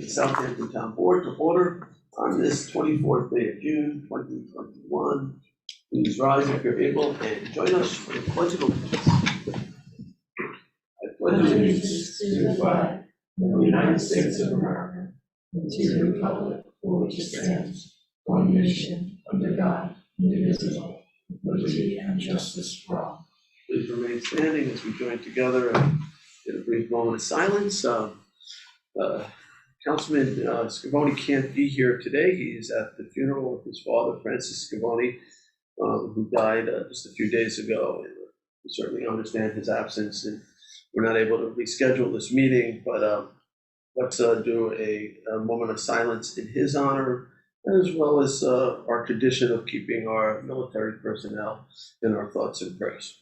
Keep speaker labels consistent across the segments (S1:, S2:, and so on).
S1: the Southampton Town Board to order on this 24th day of June, 2021. Please rise if you're able and join us for the Pledge of Allegiance. I pledge allegiance to the flag of the United States of America and to the republic for which it stands, one nation, under God, indivisible, with liberty and justice for all. Please remain standing as we join together and get a brief moment of silence. Councilman Scavone can't be here today. He is at the funeral of his father, Francis Scavone, who died just a few days ago. And we certainly understand his absence, and we're not able to reschedule this meeting, but let's do a moment of silence in his honor, as well as our tradition of keeping our military personnel in our thoughts and prayers.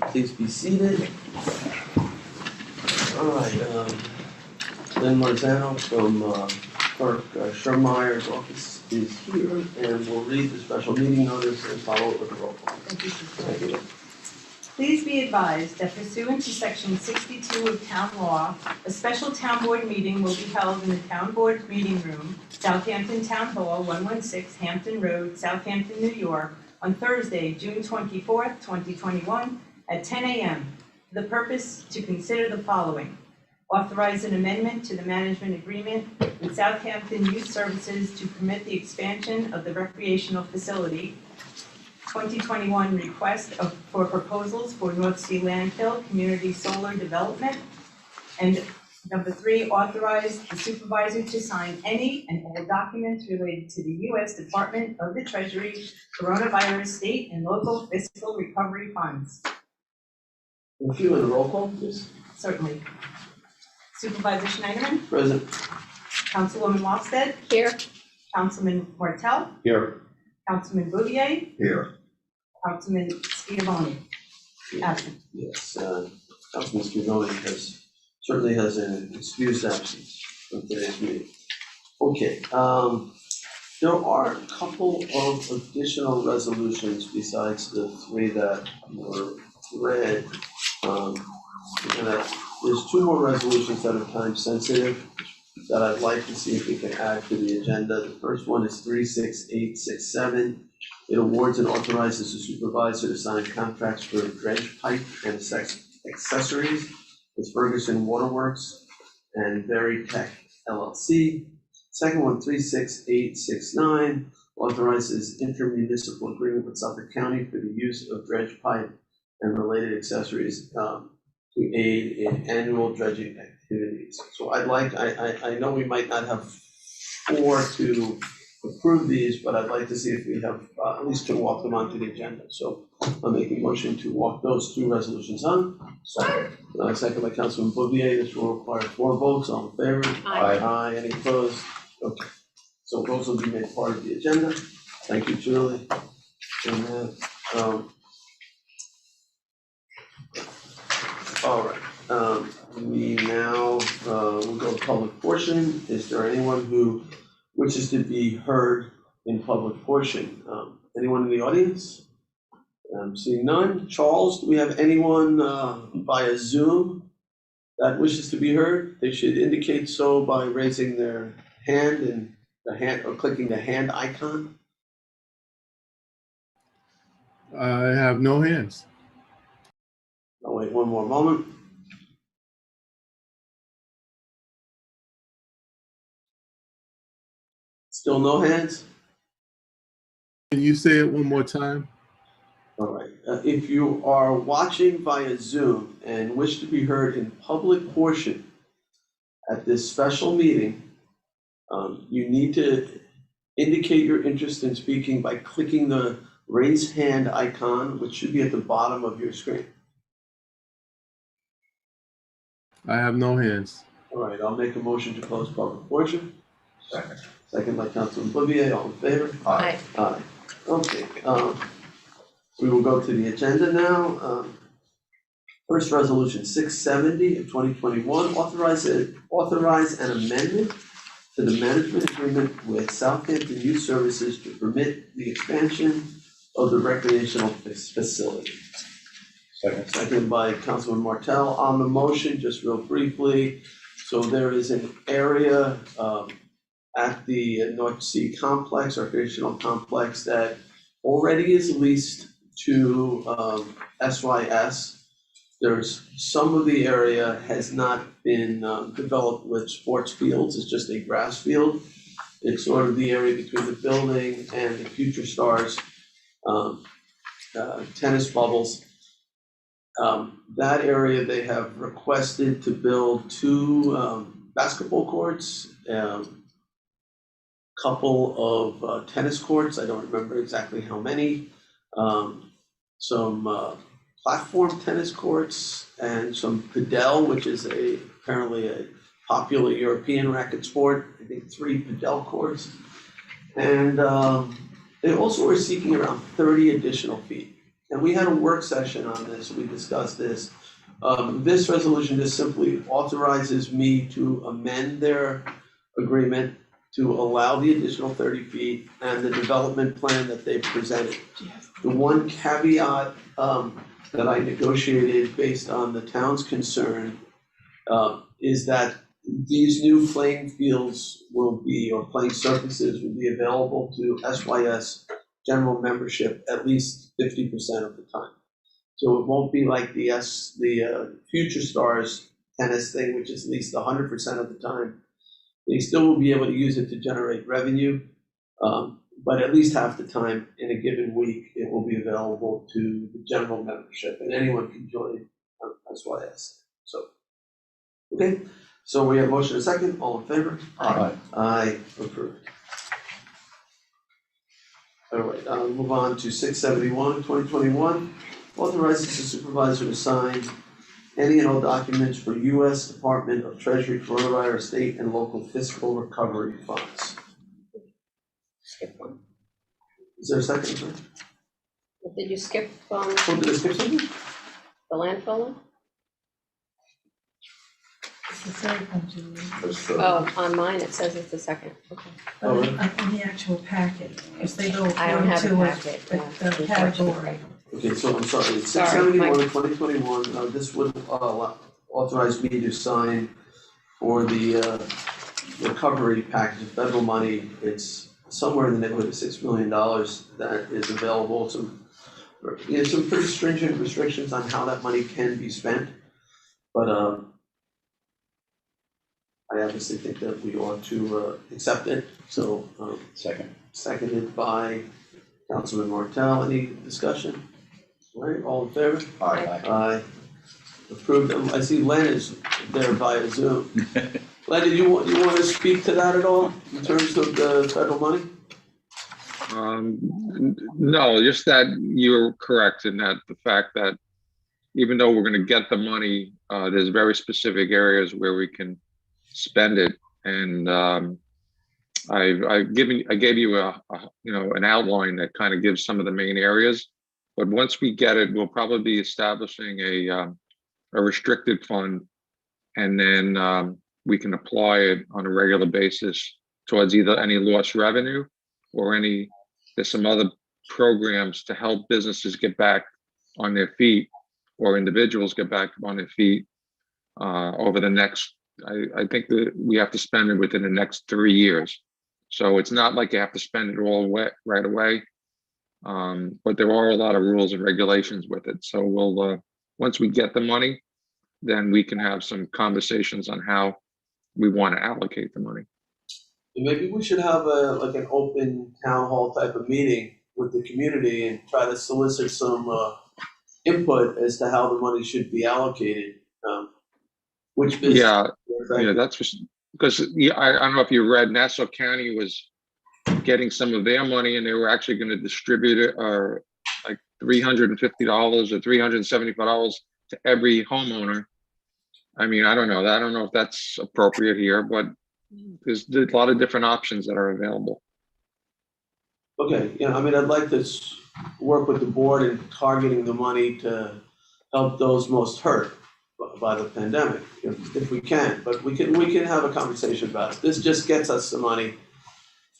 S1: Please be seated. All right, Lynn Marzano from Clerk Schermeyer's office is here, and we'll read the special meeting notice and follow it with a roll call.
S2: Thank you, Chief.
S1: Thank you.
S2: Please be advised that pursuant to Section 62 of Town Law, a special Town Board meeting will be held in the Town Board Meeting Room, Southampton Town Hall, 116 Hampton Road, Southampton, New York, on Thursday, June 24th, 2021, at 10 a.m. for the purpose to consider the following: authorize an amendment to the management agreement with Southampton Youth Services to permit the expansion of the recreational facility, 2021 request for proposals for North Sea landfill community solar development, and number 3, authorize the supervisor to sign any and all documents related to the U.S. Department of the Treasury coronavirus state and local fiscal recovery funds.
S1: If you in a roll call, please.
S2: Certainly. Supervisor Schneiderman,
S1: Present.
S2: Councilwoman Lofsted,
S3: Here.
S2: Councilman Martell,
S1: Here.
S2: Councilman Bouvier,
S1: Here.
S2: Councilman Scavone, absent.
S1: Yes, Councilman Scavone certainly has an excused absence from today's meeting. Okay, there are a couple of additional resolutions besides the 3 that were read. There's 2 more resolutions that are time sensitive that I'd like to see if we can add to the agenda. The first one is 36867. It awards and authorizes the supervisor to sign contracts for dredge pipe and accessories with Ferguson Waterworks and Veritech LLC. Second one, 36869, authorizes intermunicipal agreement with Suffolk County for the use of dredge pipe and related accessories to aid in annual dredging activities. So I know we might not have 4 to approve these, but I'd like to see if we have at least to walk them onto the agenda. So I'm making a motion to walk those 2 resolutions on. Second by Councilman Bouvier. This will require 4 votes. All in favor?
S3: Aye.
S1: Aye. Any opposed? Okay. So those will be made part of the agenda. Thank you, Julie. And then, all right. We now will go to public portion. Is there anyone who wishes to be heard in public portion? Anyone in the audience? I'm seeing none. Charles, do we have anyone via Zoom that wishes to be heard? They should indicate so by raising their hand and or clicking the hand icon.
S4: I have no hands.
S1: I'll wait one more moment. Still no hands?
S4: Can you say it one more time?
S1: All right. If you are watching via Zoom and wish to be heard in public portion at this special meeting, you need to indicate your interest in speaking by clicking the raise hand icon, which should be at the bottom of your screen.
S4: I have no hands.
S1: All right, I'll make a motion to close public portion. Second by Councilman Bouvier, all in favor?
S3: Aye.
S1: Aye. Okay, We will go to the agenda now. First resolution 670 of 2021, authorize an amendment to the management agreement with Southampton Youth Services to permit the expansion of the recreational facility. Seconded by Councilman Martell. On the motion, just real briefly, so there is an area at the North Sea Complex, recreational complex, that already is leased to SYS. There's some of the area has not been developed with sports fields, it's just a grass field. It's sort of the area between the building and the Future Stars tennis bubbles. That area, they have requested to build 2 basketball courts, couple of tennis courts, I don't remember exactly how many, some platform tennis courts, and some padel, which is apparently a popular European racket sport. I think 3 padel courts. And they also are seeking around 30 additional feet. And we had a work session on this, we discussed this. This resolution just simply authorizes me to amend their agreement to allow the additional 30 feet and the development plan that they presented. The one caveat that I negotiated based on the town's concern is that these new playing fields will be, or playing surfaces will be available to SYS general membership at least 50% of the time. So it won't be like the Future Stars tennis thing, which is at least 100% of the time. They still will be able to use it to generate revenue, but at least half the time in a given week, it will be available to the general membership, and anyone can join SYS. So, okay, so we have motion and second, all in favor?
S3: Aye.
S1: Aye, approved. All right, move on to 671, 2021, authorizes the supervisor to sign any and all documents for U.S. Department of Treasury coronavirus state and local fiscal recovery funds.
S3: Skip one.
S1: Is there a second? Sir?
S3: Did you skip
S1: Oh, did I skip something?
S3: the landfill one?
S5: It's the third one, Julie.
S3: Oh, on mine it says it's the second. Okay.
S1: Oh, really?
S5: In the actual packet, because they go
S3: I don't
S5: according
S3: have a
S5: to
S3: packet.
S5: the
S3: yeah,
S5: category.
S3: unfortunately.
S1: Okay, so I'm sorry, it's
S3: Sorry,
S1: 671
S3: Mike.
S1: of 2021, this would authorize me to sign for the recovery package of federal money. It's somewhere in the neighborhood of $6 million that is available. Some pretty stringent restrictions on how that money can be spent. But I obviously think that we ought to accept it. So seconded by Councilman Martell. Any discussion? All right, all in favor?
S3: Aye.
S1: Aye. Approved. I see Len is there via Zoom. Len, do you want to speak to that at all in terms of the federal money?
S6: No, just that you're correct in that the fact that even though we're going to get the money, there's very specific areas where we can spend it, and I gave you an outline that kind of gives some of the main areas. But once we get it, we'll probably be establishing a restricted fund, and then we can apply it on a regular basis towards either any lost revenue or there's some other programs to help businesses get back on their feet or individuals get back on their feet over the next, I think that we have to spend it within the next 3 years. So it's not like you have to spend it all right away. But there are a lot of rules and regulations with it. So we'll, once we get the money, then we can have some conversations on how we want to allocate the money.
S1: Maybe we should have an open town hall type of meeting with the community and try to solicit some input as to how the money should be allocated. Which business?
S6: Yeah, that's because I don't know if you read, Nassau County was getting some of their money, and they were actually going to distribute it, like $350 or $375 to every homeowner. I mean, I don't know. I don't know if that's appropriate here, but there's a lot of different options that are available.
S1: Okay, yeah, I mean, I'd like to work with the board in targeting the money to help those most hurt by the pandemic, if we can. But we can have a conversation about it. This just gets us the money,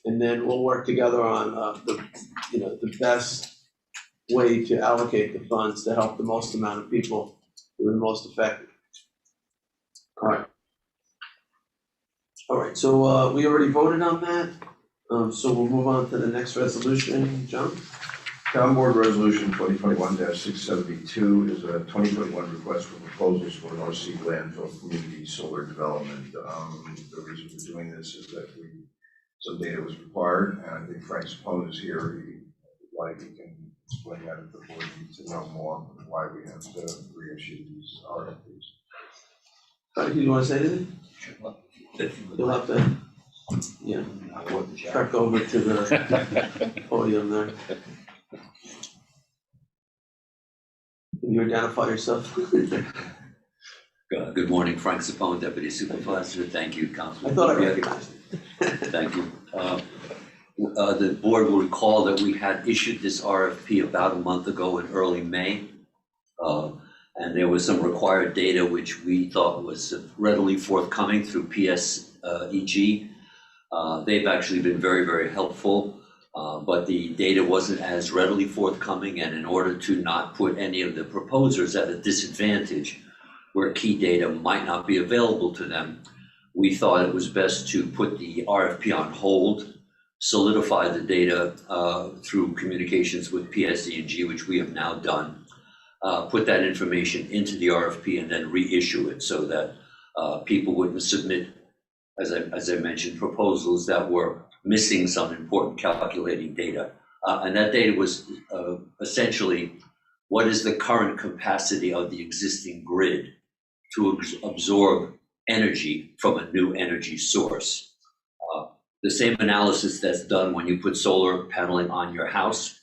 S1: and then we'll work together on the best way to allocate the funds to help the most amount of people who are the most affected. All right, so we already voted on that, so we'll move on to the next resolution. John?
S7: Town Board Resolution 2021-672 is a 2021 request for proposals for North Sea landfill community solar development. The reason for doing this is that some data was required, and I think Frank's opponent is here. He can explain that if the board needs to know more why we have to reissue these RFPs.
S1: Do you want to say anything?
S8: Sure.
S1: You'll have to, trek over to the podium there. Can you identify yourself?
S8: Good morning, Frank Sapone, Deputy Supervisor. Thank you, Councilman.
S1: I thought I recognized it.
S8: Thank you. The board will recall that we had issued this RFP about a month ago in early May. And there was some required data which we thought was readily forthcoming through PSEG. They've actually been very, very helpful, but the data wasn't as readily forthcoming, and in order to not put any of the proposers at a disadvantage where key data might not be available to them, we thought it was best to put the RFP on hold, solidify the data through communications with PSEG, which we have now done. Put that information into the RFP and then reissue it so that people wouldn't submit, as I mentioned, proposals that were missing some important calculating data. And that data was essentially, what is the current capacity of the existing grid to absorb energy from a new energy source? The same analysis that's done when you put solar paneling on your house,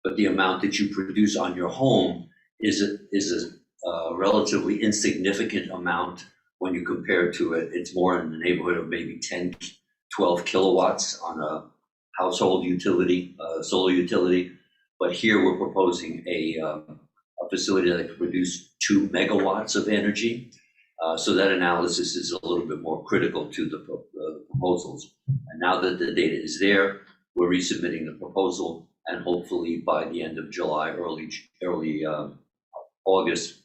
S8: but the amount that you produce on your home is a relatively insignificant amount when you compare to it. It's more in the neighborhood of maybe 10, 12 kilowatts on a household utility, solar utility. But here we're proposing a facility that can produce 2 megawatts of energy. So that analysis is a little bit more critical to the proposals. And now that the data is there, we're resubmitting the proposal, and hopefully by the end of July, early August,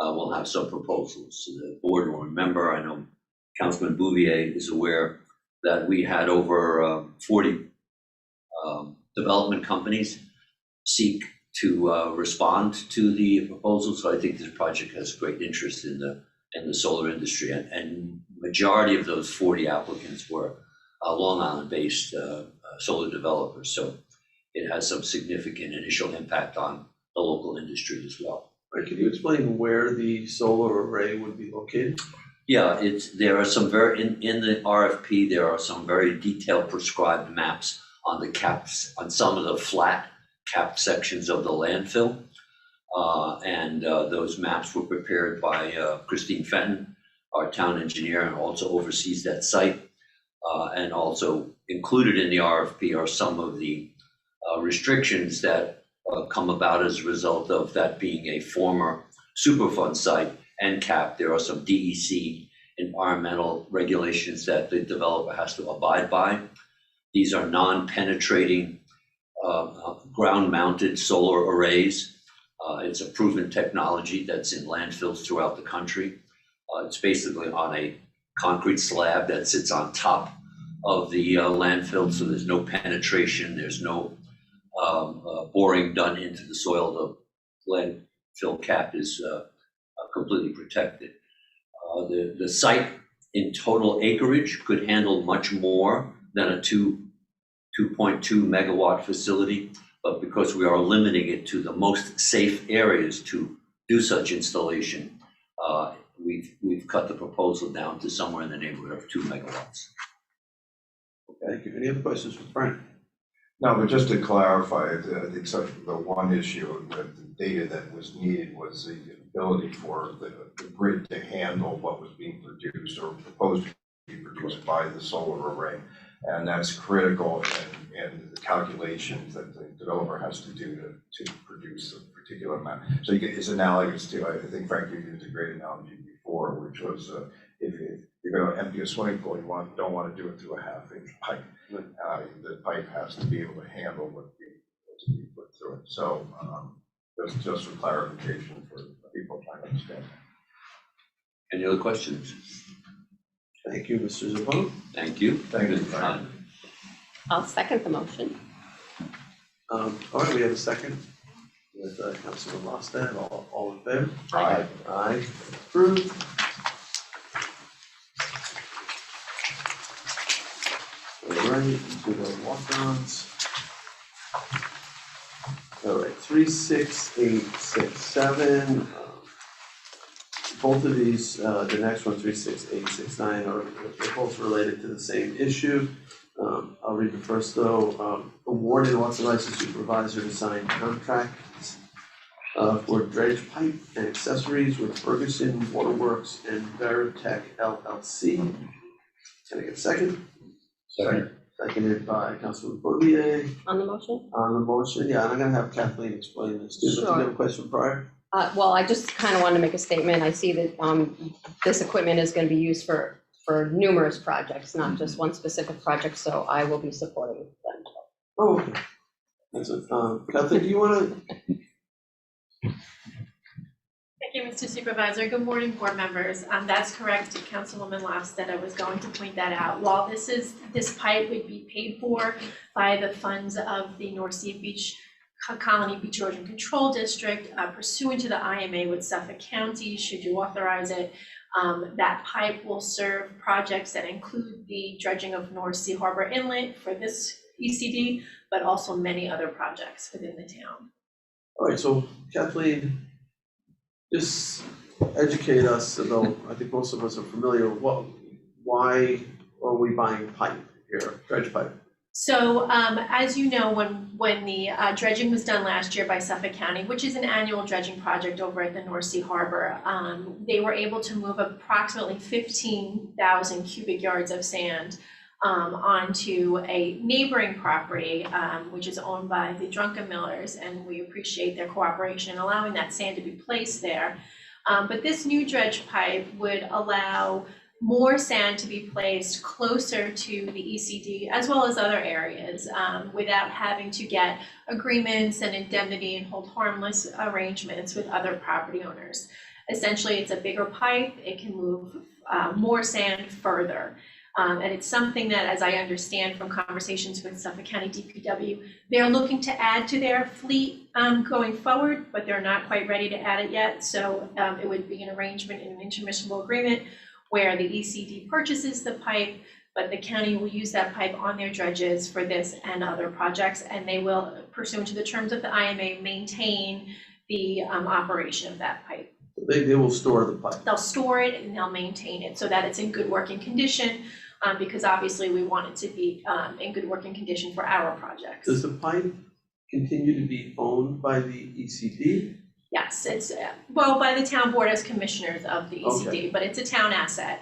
S8: we'll have some proposals. So the board will remember, I know Councilman Bouvier is aware that we had over 40 development companies seek to respond to the proposal. So I think this project has great interest in the solar industry, and majority of those 40 applicants were Long Island-based solar developers. So it has some significant initial impact on the local industry as well.
S1: Right, can you explain where the solar array would be located?
S8: Yeah, there are some in the RFP, there are some very detailed prescribed maps on the caps, on some of the flat capped sections of the landfill. And those maps were prepared by Christine Fenton, our town engineer, and also oversees that site. And also included in the RFP are some of the restrictions that come about as a result of that being a former Superfund site and capped. There are some DEC environmental regulations that the developer has to abide by. These are non-penetrating ground-mounted solar arrays. It's a proven technology that's in landfills throughout the country. It's basically on a concrete slab that sits on top of the landfill, so there's no penetration, there's no boring done into the soil. The landfill cap is completely protected. The site in total acreage could handle much more than a 2.2 megawatt facility, but because we are limiting it to the most safe areas to do such installation, we've cut the proposal down to somewhere in the neighborhood of 2 megawatts.
S1: Thank you. Any other questions for Frank?
S7: No, but just to clarify, I think the one issue, the data that was needed was the ability for the grid to handle what was being produced or proposed to be produced by the solar array. And that's critical in the calculations that the developer has to do to produce a particular amount. So it's analogous to, I think Frank, you used a great analogy before, which was if you're going to empty a swimming pool, you don't want to do it through a half-inch pipe. The pipe has to be able to handle what's being put through it. So just for clarification for people trying to understand.
S8: Any other questions?
S1: Thank you, Mr. Zabon.
S8: Thank you.
S7: Thank you,
S8: Ms.
S7: Frank.
S8: Khan.
S3: I'll second the motion.
S1: All right, we have a second with Councilman Losted. All in favor?
S3: Aye.
S1: Aye, approved. All right, into the walk-ons. All right, 36867. Both of these, the next one, 36869, they're both related to the same issue. I'll read the first though. Award and authorize the supervisor to sign contracts for dredge pipe and accessories with Ferguson Waterworks and Veritech LLC. Can I get a second?
S7: Second.
S1: Seconded by Councilman Bouvier.
S3: On the motion?
S1: On the motion, yeah, and I'm gonna have Kathleen explain this too, but do you have a question prior?
S3: Well, I just kind of wanted to make a statement. I see that this equipment is going to be used for numerous projects, not just one specific project, so I will be supporting them.
S1: Oh, okay. That's it. Kathleen, do you wanna?
S9: Thank you, Mr. Supervisor. Good morning, board members. That's correct, Councilwoman Lofstad. I was going to point that out. While this pipe would be paid for by the funds of the North Sea Beach Colony Beach Erosion Control District pursuant to the IMA with Suffolk County, should you authorize it, that pipe will serve projects that include the dredging of North Sea Harbor Inlet for this ECD, but also many other projects within the town.
S1: All right, so Kathleen, just educate us, although I think most of us are familiar, why are we buying pipe here, dredge pipe?
S9: So as you know, when the dredging was done last year by Suffolk County, which is an annual dredging project over at the North Sea Harbor, they were able to move approximately 15,000 cubic yards of sand onto a neighboring property, which is owned by the Drunken Millers, and we appreciate their cooperation in allowing that sand to be placed there. But this new dredge pipe would allow more sand to be placed closer to the ECD as well as other areas without having to get agreements and indemnity and hold harmless arrangements with other property owners. Essentially, it's a bigger pipe. It can move more sand further. And it's something that, as I understand from conversations with Suffolk County DPW, they're looking to add to their fleet going forward, but they're not quite ready to add it yet. So it would be an arrangement in an intermissible agreement where the ECD purchases the pipe, but the county will use that pipe on their dredges for this and other projects, and they will, pursuant to the terms of the IMA, maintain the operation of that pipe.
S1: They will store the pipe.
S9: They'll store it and they'll maintain it so that it's in good working condition, because obviously we want it to be in good working condition for our projects.
S1: Does the pipe continue to be owned by the ECD?
S9: Yes, it's, well, by the town board as commissioners of the ECD,
S1: Okay.
S9: but it's a town asset,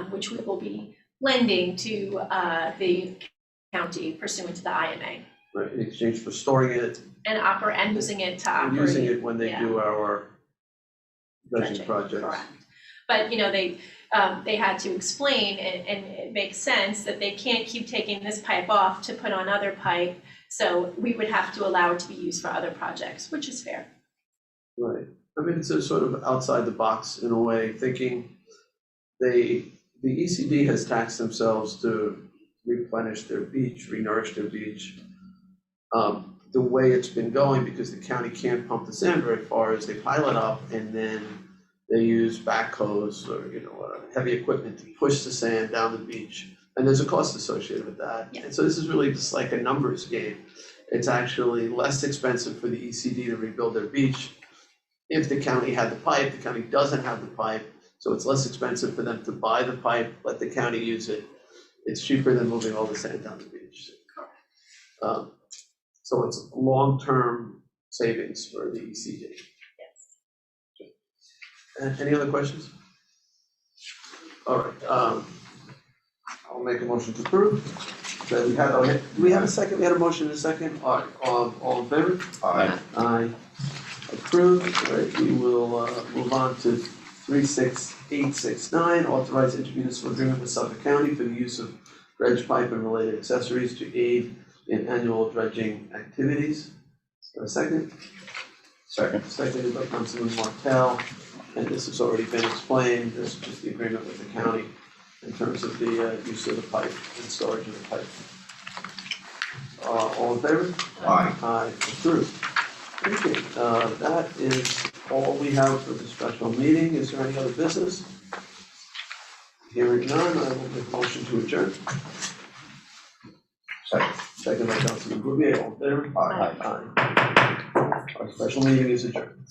S9: which we will be lending to the county pursuant to the IMA.
S1: Right, in exchange for storing it
S9: And using it to
S1: and
S9: operate.
S1: using it when they
S9: yeah.
S1: do our dredging
S9: Dredging,
S1: projects.
S9: Correct. But, you know, they had to explain, and it makes sense that they can't keep taking this pipe off to put on other pipe. So we would have to allow it to be used for other projects, which is fair.
S1: Right, I mean, it's a sort of outside the box in a way, thinking the ECD has taxed themselves to replenish their beach, renourish their beach. The way it's been going, because the county can't pump the sand very far, is they pile it up and then they use backhoes or, you know, heavy equipment to push the sand down the beach. And there's a cost associated with that.
S9: Yeah.
S1: And so this is really just like a numbers game. It's actually less expensive for the ECD to rebuild their beach. If the county had the pipe, the county doesn't have the pipe, so it's less expensive for them to buy the pipe, let the county use it. It's cheaper than moving all the sand down the beach. So it's long-term savings for the ECD.
S9: Yes.
S1: Any other questions? All right, I'll make a motion to approve. So we had, okay, do we have a second? We had a motion and a second. All in favor?
S7: Aye.
S1: Aye. Approved. All right, we will move on to 36869, authorize intermunicipal agreement with Suffolk County for the use of dredge pipe and related accessories to aid in annual dredging activities. A second?
S7: Second.
S1: Seconded by Councilman Martell, and this has already been explained. This is just the agreement with the county in terms of the use of the pipe and storage of the pipe. All in favor?
S7: Aye.
S1: Aye, approved. Okay, that is all we have for the special meeting. Is there any other business? Hearing none, I will make a motion to adjourn.
S7: Second.
S1: Second by Councilman Bouvier, all in favor?
S7: Aye.
S1: Aye. Our special meeting is adjourned.